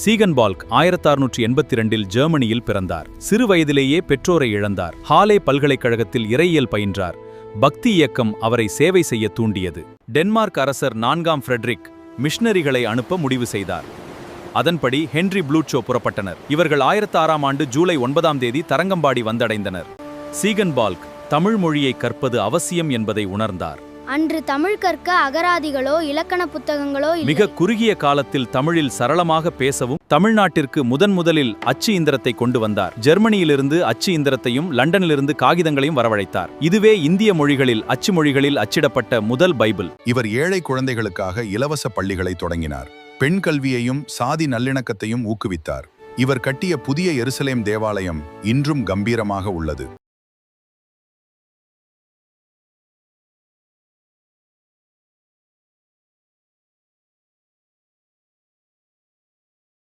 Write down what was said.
Ziegenbalg 1682 ஜெர்மனியில் பிறந்தார். சிறு வயதிலேயே பெற்றோரை இழந்தார். ஹாலே பல்கலைக்கழகத்தில் இறையியல் பயின்றார். பக்தி இயக்கம் அவரை சேவை செய்ய தூண்டியது. டென்மார்க் அரசர் 4ஆம் ஃப்ரெட்ரிக் மிஷனரிகளை அனுப்ப முடிவு செய்தார். அதன்படி ஹென்றி ப்ளூட்சோ புறப்பட்டனர். இவர்கள் 1006ஆம் ஆண்டு ஜூலை 9ஆம் தேதி தரங்கம்பாடி வந்தடைந்தனர். சீகன்பால்க் தமிழ் மொழியை கற்பது அவசியம் என்பதை உணர்ந்தார். அன்று தமிழ் கற்க அகராதிகளோ இலக்கண புத்தகங்களோ இல்லை. மிக குறுகிய காலத்தில் தமிழில் சரளமாக பேசவும் தமிழ்நாட்டிற்கு முதலில் அச்சு இயந்திரத்தை கொண்டு வந்தார். ஜெர்மனியிலிருந்து அச்சு இயந்திரத்தையும் லண்டனிலிருந்து காகிதங்களையும் வரவழைத்தார். இதுவே இந்திய மொழிகளில் அச்சு மொழிகளில் அச்சிடப்பட்ட முதல் பைபிள். இவர் ஏழை குழந்தைகளுக்காக இலவச பள்ளிகளை தொடங்கினார். பெண் கல்வியையும் சாதி நல்லிணக்கத்தையும் ஊக்குவித்தார். இவர் கட்டிய புதிய எருசலேம் தேவாலயம் இன்றும் கம்பீரமாக உள்ளது.